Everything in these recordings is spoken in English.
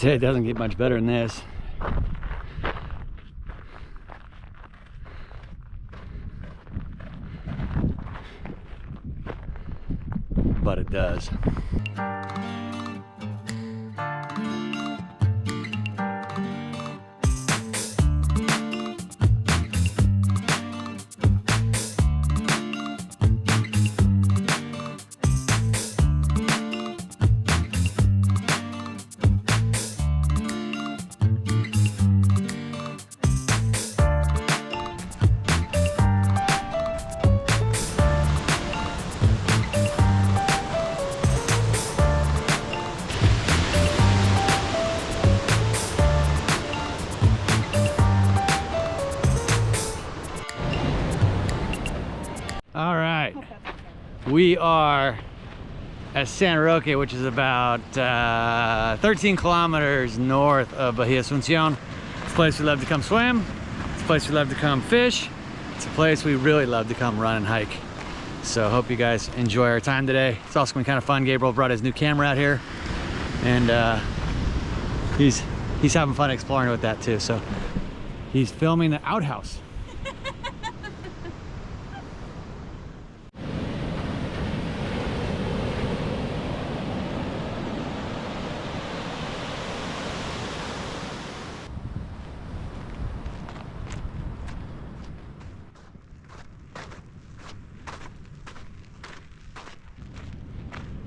say it doesn't get much better than this. But it does. All right, we are at San Roque, which is about 13 kilometers north of Bahia Asunción. It's a place we love to come swim. It's a place we love to come fish. It's a place we really love to come run and hike. So hope you guys enjoy our time today. It's also gonna be kind of fun. Gabriel brought his new camera out here, and he's having fun exploring with that too. So he's filming the outhouse.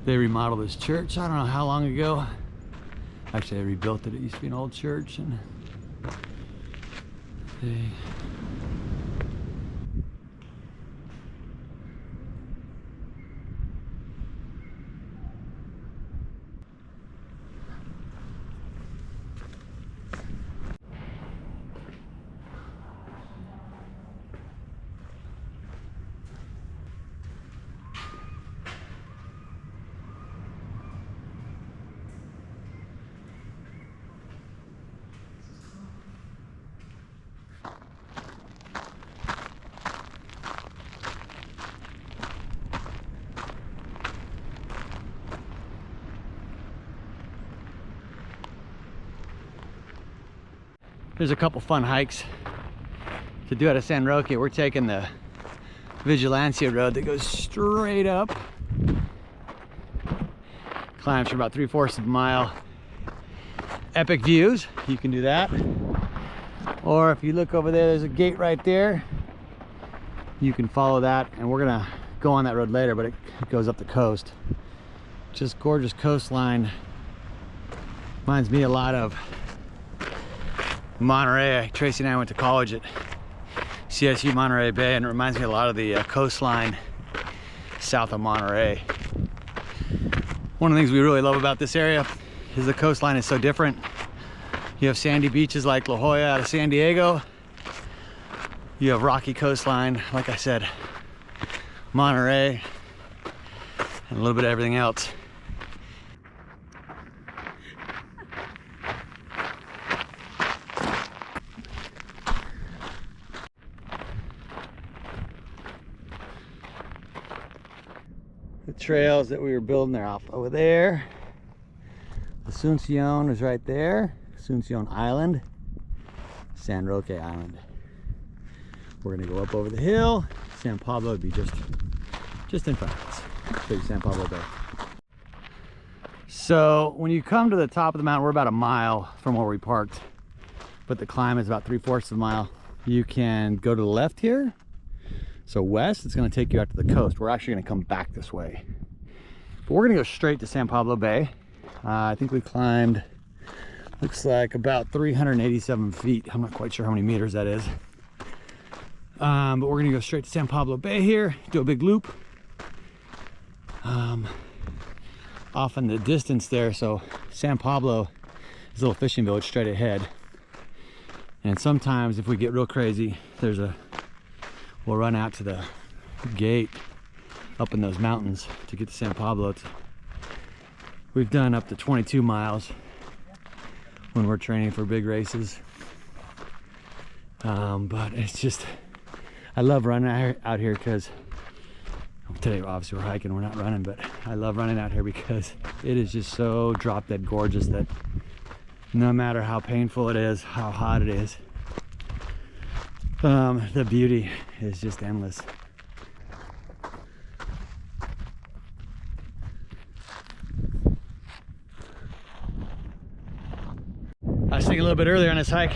They remodeled this church, I don't know how long ago. Actually, they rebuilt it. It used to be an old church, and they There's a couple fun hikes to do out of San Roque. We're taking the Vigilancia road that goes straight up. Climbs for about 3/4 of a mile. Epic views, you can do that. Or if you look over there, there's a gate right there. You can follow that, and we're gonna go on that road later, but it goes up the coast. Just gorgeous coastline. Reminds me a lot of Monterey. Tracy and I went to college at CSU Monterey Bay, and it reminds me a lot of the coastline south of Monterey. One of the things we really love about this area is the coastline is so different. You have sandy beaches like La Jolla out of San Diego. You have rocky coastline, like I said, Monterey, and a little bit of everything else. The trails that we were building, they're off over there. Asunción is right there. Asunción Island, San Roque Island. We're gonna go up over the hill. San Pablo would be just in front of us. Show you San Pablo Bay. So when you come to the top of the mountain, we're about a mile from where we parked, but the climb is about 3/4 of a mile. You can go to the left here. So west, it's gonna take you out to the coast. We're actually gonna come back this way. But we're gonna go straight to San Pablo Bay. I think we climbed, looks like about 387 feet. I'm not quite sure how many meters that is. But we're gonna go straight to San Pablo Bay here, do a big loop. Off in the distance there, so San Pablo is a little fishing village straight ahead. And sometimes if we get real crazy, we'll run out to the gate up in those mountains to get to San Pablo. We've done up to 22 miles when we're training for big races. But it's just, I love running out here because today obviously we're hiking, we're not running, but I love running out here because it is just so drop dead gorgeous that no matter how painful it is, how hot it is. The beauty is just endless. I was thinking a little bit earlier on this hike,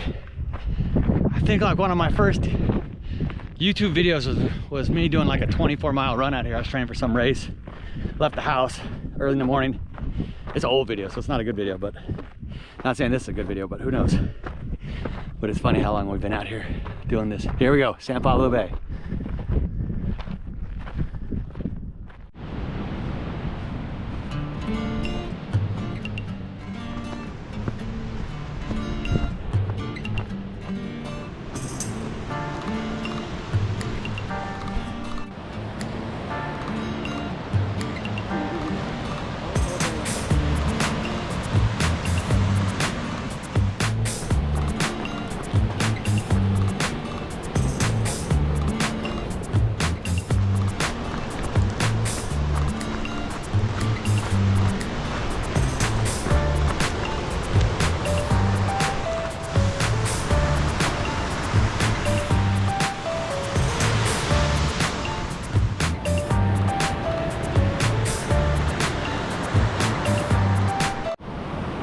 I think like one of my first YouTube videos was me doing like a 24-mile run out here. I was training for some race, left the house early in the morning. It's an old video, so it's not a good video, but not saying this is a good video, but who knows. But it's funny how long we've been out here doing this. Here we go, San Pablo Bay.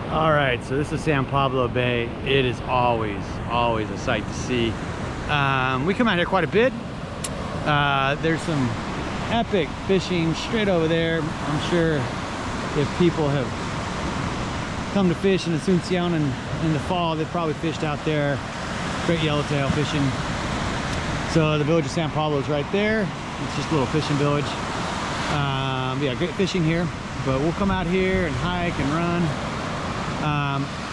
All right, so this is San Pablo Bay. It is always a sight to see. We come out here quite a bit. There's some epic fishing straight over there. I'm sure if people have come to fish in Asuncion in the fall, they've probably fished out there. Great yellowtail fishing. So the village of San Pablo is right there. It's just a little fishing village. Yeah, great fishing here. But we'll come out here and hike and run.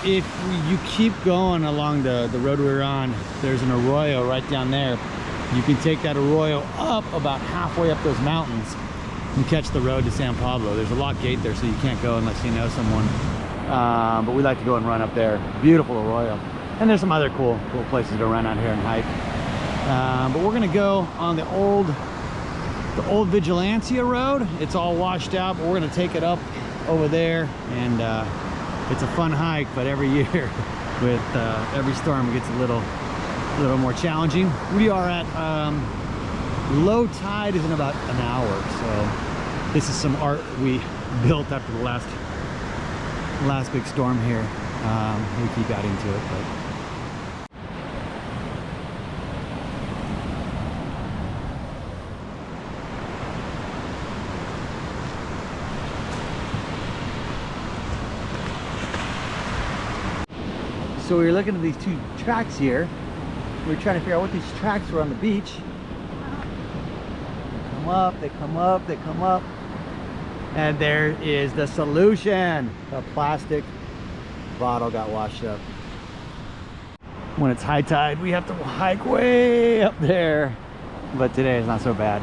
If you keep going along the road we're on, there's an arroyo right down there. You can take that arroyo up about halfway up those mountains and catch the road to San Pablo. There's a lock gate there, so you can't go unless you know someone. But we like to go and run up there. Beautiful arroyo. And there's some other cool places to run out here and hike. But we're gonna go on the old Vigilancia road. It's all washed out, but we're gonna take it up over there, and it's a fun hike, but every year with every storm it gets a little more challenging. We are at low tide is in about an hour, so this is some art we built after the last big storm here. We keep adding to it, but so we were looking at these two tracks here. We were trying to figure out what these tracks were on the beach. They come up, they come up, they come up. And there is the solution. The plastic bottle got washed up. When it's high tide, we have to hike way up there. But today is not so bad.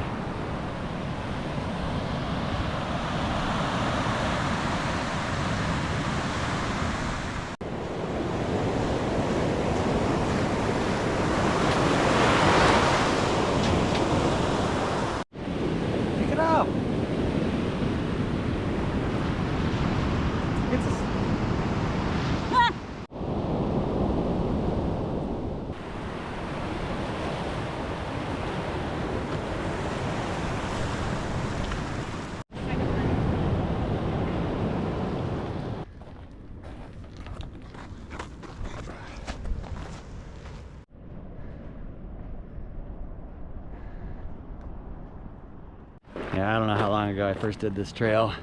Yeah, I don't know how long ago I first did this trail,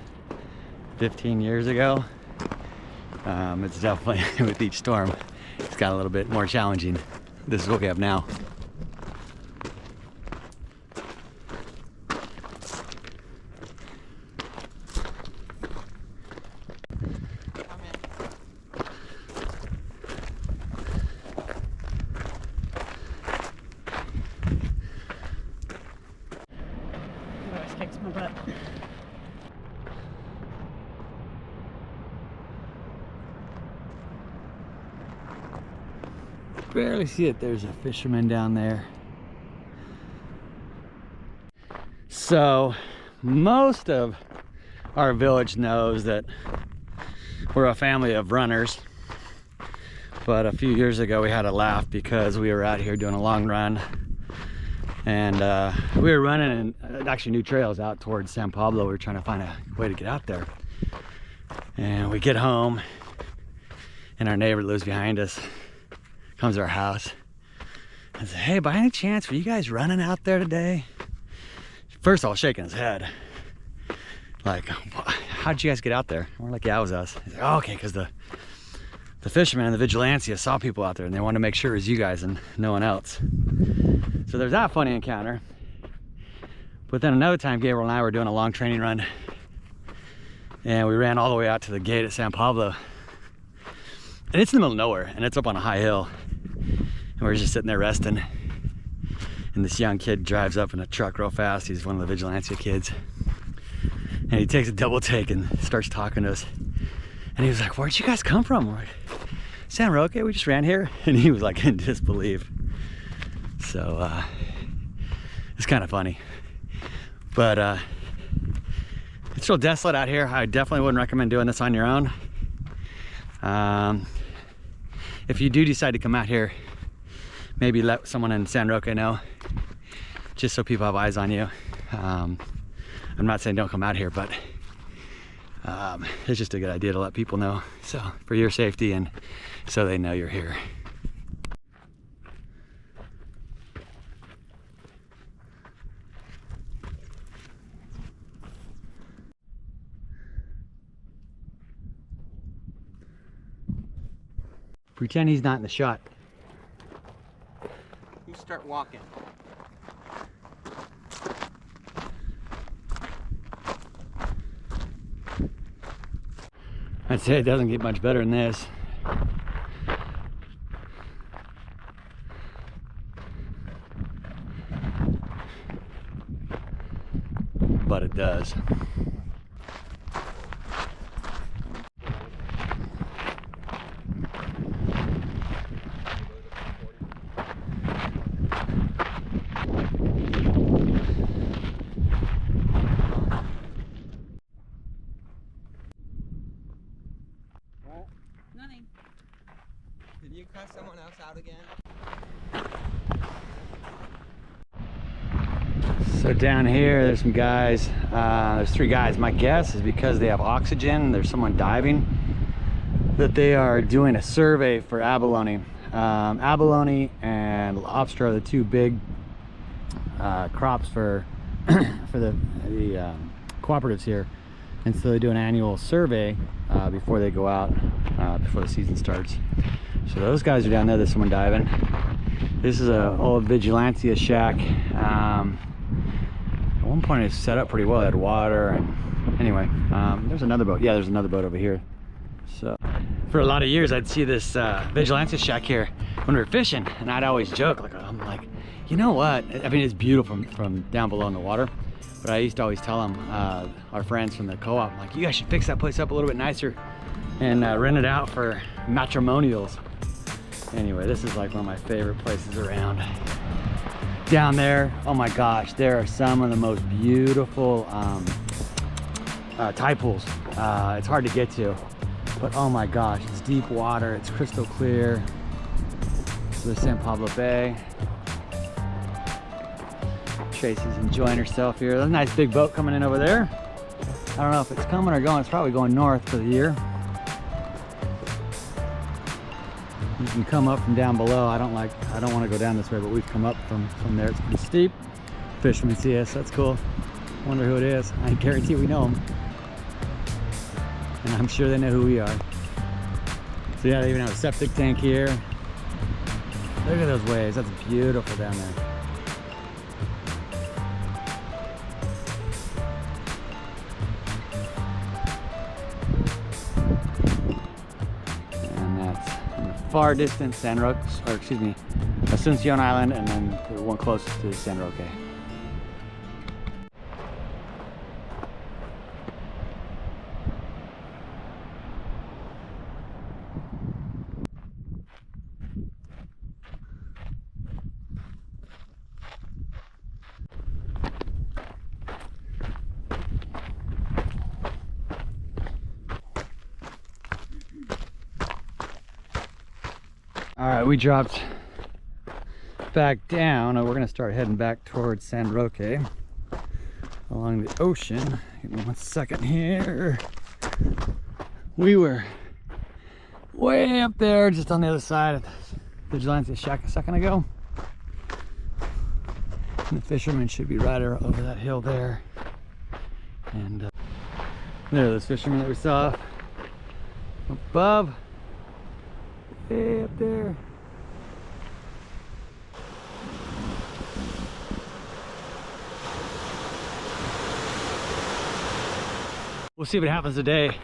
15 years ago. It's definitely, with each storm, it's got a little bit more challenging. This is what we have now. Barely see it. There's a fisherman down there. So most of our village knows that we're a family of runners. But a few years ago we had a laugh because we were out here doing a long run, and we were running in actually new trails out towards San Pablo. We were trying to find a way to get out there, and we get home and our neighbor lives behind us, comes to our house and says, "Hey, by any chance were you guys running out there today?" First of all, shaking his head like, "How'd you guys get out there?" And we're like, "Yeah, it was us." He's like, "Oh, okay, because the fishermen and the vigilantes saw people out there and they wanted to make sure it was you guys and no one else." So there's that funny encounter. But then another time, Gabriel and I were doing a long training run, and we ran all the way out to the gate at San Pablo, and it's in the middle of nowhere and it's up on a high hill, and we're just sitting there resting, and this young kid drives up in a truck real fast. He's one of the vigilante kids, and he takes a double take and starts talking to us, and he was like, "Where'd you guys come from?" We're like, "San Roque, we just ran here." And he was like in disbelief. So it's kind of funny, but it's real desolate out here. I definitely wouldn't recommend doing this on your own. If you do decide to come out here, maybe let someone in San Roque know, just so people have eyes on you. I'm not saying don't come out here, but it's just a good idea to let people know, so for your safety and so they know you're here. Pretend he's not in the shot. You start walking. I'd say it doesn't get much better than this. But it does. Nothing. Did you cuss someone else out again? So down here, there's some guys. There's 3 guys. My guess is because they have oxygen, there's someone diving, that they are doing a survey for abalone. Abalone and lobster are the 2 big crops for for the cooperatives here, and so they do an annual survey before they go out, before the season starts. So those guys are down there. There's someone diving. This is a old vigilante shack. At one point it's set up pretty well. It had water, and anyway, there's another boat. Yeah, there's another boat over here. So for a lot of years I'd see this vigilante shack here when we were fishing, and I'd always joke, like, I'm like, you know what, I mean, it's beautiful from down below in the water, but I used to always tell them, our friends from the co-op, like, you guys should fix that place up a little bit nicer and rent it out for matrimonials. Anyway, this is like one of my favorite places around. Down there, oh my gosh, there are some of the most beautiful tide pools. It's hard to get to, but oh my gosh, it's deep water, it's crystal clear. So there's San Pablo Bay. Tracy's enjoying herself here. There's a nice big boat coming in over there. I don't know if it's coming or going. It's probably going north for the year. You can come up from down below. I don't want to go down this way, but we've come up from there. It's pretty steep. Fishermen see us. That's cool. Wonder who it is. I guarantee we know them, and I'm sure they know who we are. So yeah, they even have a septic tank here. Look at those waves. That's beautiful down there. Far distant San Roque, or excuse me, Asuncion Island, and then the one closest to San Roque. All right, we dropped back down. We're gonna start heading back towards San Roque along the ocean. Give me 1 second here. We were way up there, just on the other side of the Vigilante Shack a second ago. And the fishermen should be right over that hill there. And there are those fishermen that we saw above, way up there. We'll see what happens today,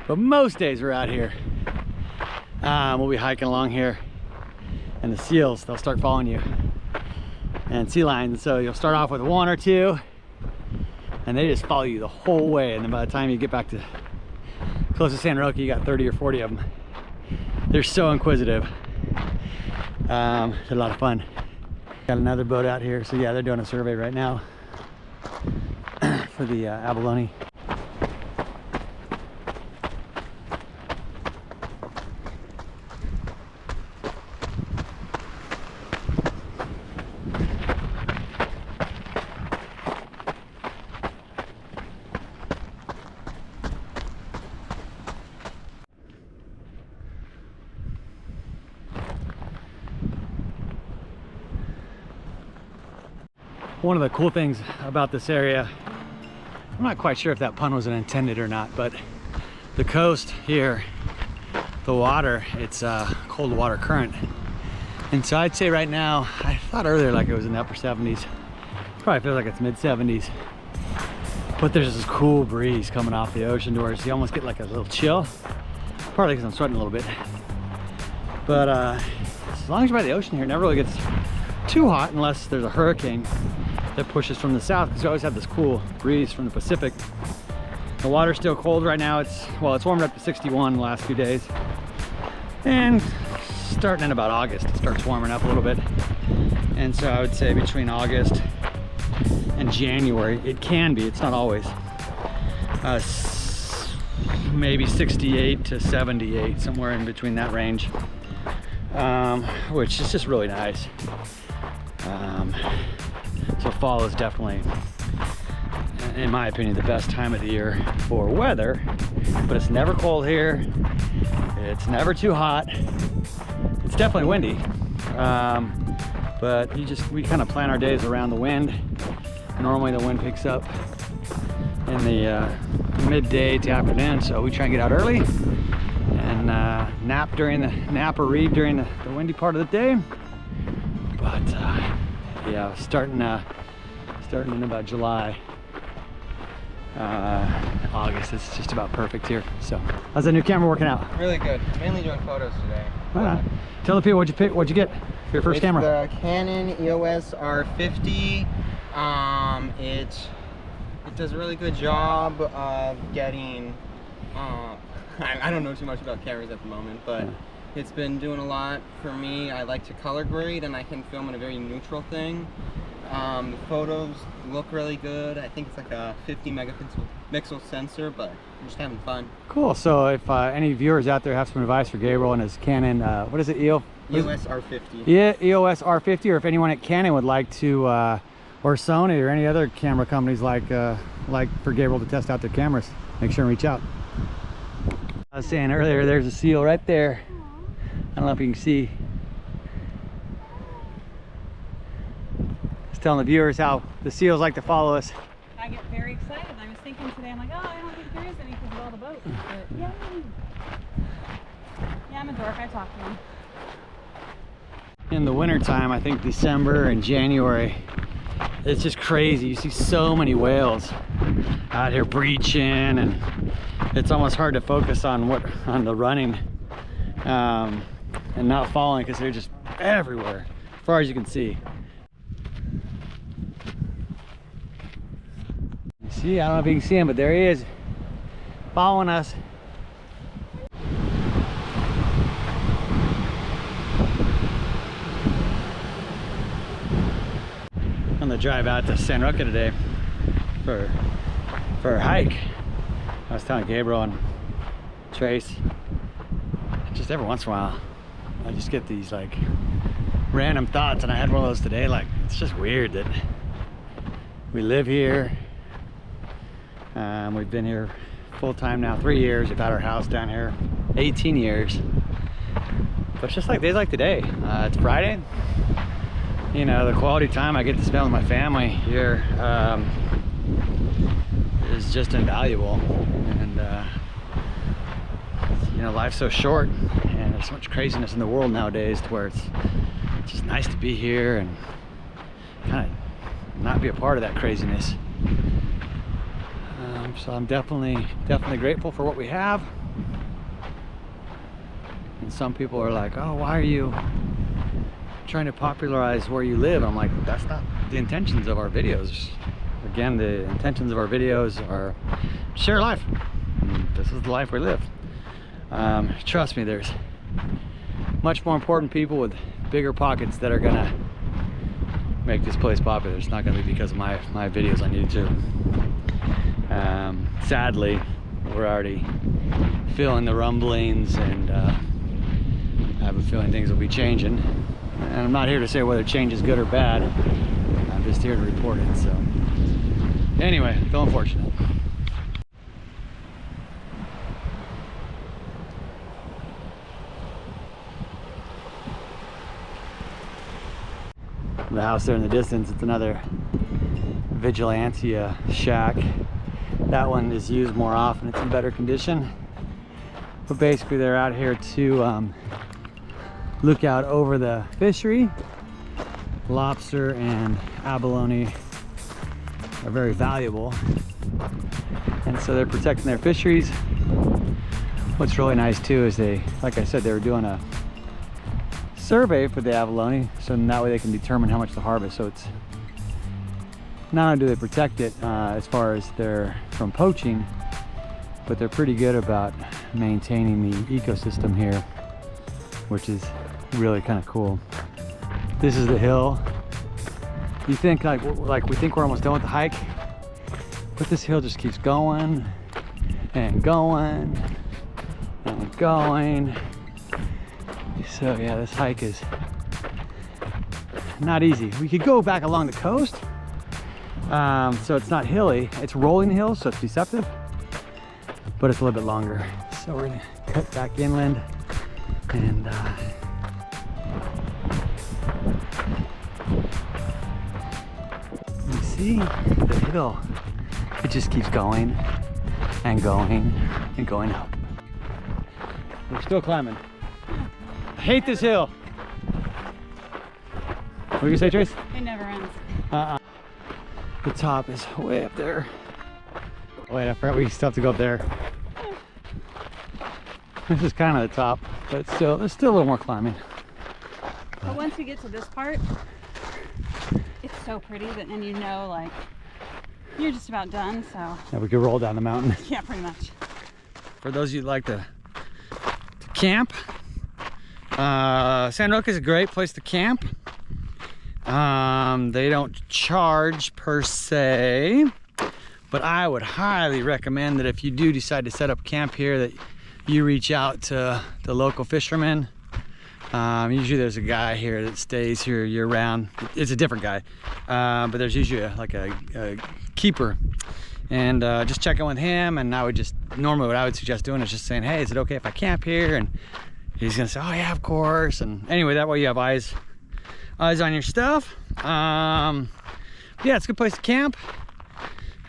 but most days we're out here. We'll be hiking along here, and the seals, they'll start following you, and sea lions. So you'll start off with 1 or 2, and they just follow you the whole way. And then by the time you get back to close to San Roque, you got 30 or 40 of them. They're so inquisitive. It's a lot of fun. Got another boat out here, so yeah, they're doing a survey right now for the abalone. One of the cool things about this area, I'm not quite sure if that pun was intended or not, but the coast here, the water, it's cold water current. And so I'd say right now, I thought earlier like it was in the upper 70s. Probably feels like it's mid 70s. But there's this cool breeze coming off the ocean doors. You almost get like a little chill. Partly because I'm sweating a little bit. But as long as you're by the ocean here, it never really gets too hot unless there's a hurricane that pushes from the south, because you always have this cool breeze from the Pacific. The water's still cold right now. It's warmed up to 61 the last few days, and starting in about August it starts warming up a little bit. And so I would say between August and January it can be, it's not always, maybe 68 to 78, somewhere in between that range, which is just really nice. So fall is definitely, in my opinion, the best time of the year for weather, but it's never cold here. It's never too hot. It's definitely windy, but we kind of plan our days around the wind. Normally the wind picks up in the midday to afternoon, so we try and get out early and nap or read during the windy part of the day. But yeah, starting in about July, August, it's just about perfect here. So how's that new camera working out? Really good. Mainly doing photos today. Tell the people what'd you get for your first camera. The Canon EOS R50. It does a really good job of getting I don't know too much about cameras at the moment, but it's been doing a lot for me. I like to color grade, and I can film in a very neutral thing. The photos look really good. I think it's like a 50 megapixel sensor, but I'm just having fun. Cool. So if any viewers out there have some advice for Gabriel and his Canon, what is it, EOS R50? Yeah, EOS R50, or if anyone at Canon would like to, or Sony or any other camera companies like for Gabriel to test out their cameras, make sure and reach out. I was saying earlier, there's a seal right there. I don't know if you can see. Just telling the viewers how the seals like to follow us. I get very excited. I was thinking today, I'm like, oh, I don't think there is any because of all the boats. But yeah, I'm a dork. I talk to them. In the wintertime, I think December and January, it's just crazy. You see so many whales out here breaching, and it's almost hard to focus on the running and not following, because they're just everywhere as far as you can see. See, I don't know if you can see him, but there he is following us. On the drive out to San Roque today for a hike, I was telling Gabriel and Trace, just every once in a while I just get these like random thoughts, and I had one of those today. Like, it's just weird that we live here. We've been here full time now 3 years. We've had our house down here 18 years. But it's just like days like today. It's Friday. You know, the quality time I get to spend with my family here is just invaluable. And you know, life's so short, and there's so much craziness in the world nowadays to where it's just nice to be here and kind of not be a part of that craziness. So I'm definitely grateful for what we have. And some people are like, oh, why are you trying to popularize where you live? I'm like, that's not the intentions of our videos. Again, the intentions of our videos are share life. And this is the life we live. Trust me, there's much more important people with bigger pockets that are gonna make this place popular. It's not gonna be because of my videos on YouTube. Sadly, we're already feeling the rumblings, and I have a feeling things will be changing. And I'm not here to say whether change is good or bad. I'm just here to report it. So anyway, feeling fortunate. The house there in the distance, it's another Vigilantia shack. That one is used more often. It's in better condition. But basically they're out here to look out over the fishery. Lobster and abalone are very valuable, and so they're protecting their fisheries. What's really nice too is they, like I said, they were doing a survey for the abalone, so that way they can determine how much to harvest. So it's not only do they protect it as far as they're from poaching, but they're pretty good about maintaining the ecosystem here, which is really kind of cool. This is the hill. You think like we think we're almost done with the hike, but this hill just keeps going and going and going. So yeah, this hike is not easy. We could go back along the coast, so it's not hilly. It's rolling hills, so it's deceptive, but it's a little bit longer. So we're gonna cut back inland, and you see the hill. It just keeps going and going and going up. We're still climbing. I hate this hill. What do you say, Trace? It never ends. The top is way up there. Wait, I forgot we still have to go up there. This is kind of the top, but still, there's still a little more climbing. But once you get to this part, it's so pretty that then you know, like, you're just about done, so. Yeah, we could roll down the mountain. Yeah, pretty much. For those of you who like to camp, San Roque is a great place to camp. They don't charge per se, but I would highly recommend that if you do decide to set up camp here, that you reach out to the local fishermen. Usually there's a guy here that stays here year round. It's a different guy, but there's usually a keeper, and just check in with him. And I would just, normally what I would suggest doing is just saying, hey, is it okay if I camp here? And he's gonna say, oh yeah, of course. And anyway, that way you have eyes on your stuff. Yeah, it's a good place to camp.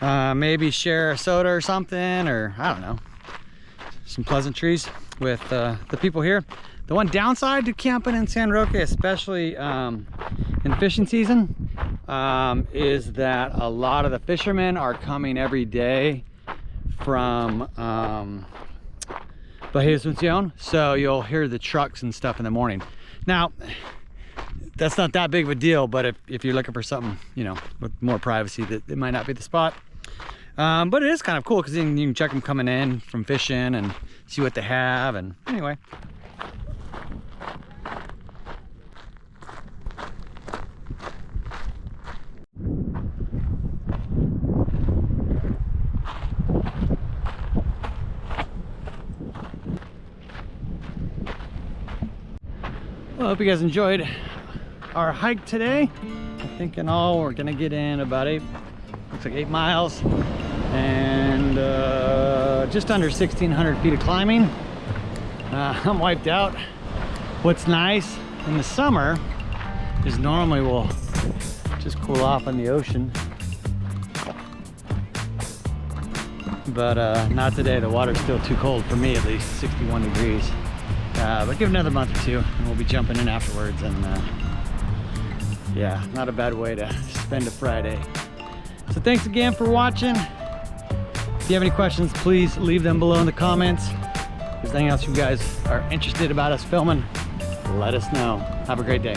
Maybe share a soda or something, or I don't know, some pleasantries with the people here. The one downside to camping in San Roque, especially in fishing season, is that a lot of the fishermen are coming every day from Baja California Sur, so you'll hear the trucks and stuff in the morning. Now, that's not that big of a deal, but if you're looking for something, you know, with more privacy, that it might not be the spot. But it is kind of cool because you can check them coming in from fishing and see what they have. And anyway. Well, I hope you guys enjoyed our hike today. I think in all we're gonna get in about looks like 8 miles and just under 1,600 feet of climbing. I'm wiped out. What's nice in the summer is normally we'll just cool off on the ocean, but not today. The water's still too cold for me, at least 61 degrees. But give it another month or two and we'll be jumping in afterwards, and yeah, not a bad way to spend a Friday. So thanks again for watching. If you have any questions, please leave them below in the comments. If there's anything else you guys are interested about us filming, let us know. Have a great day.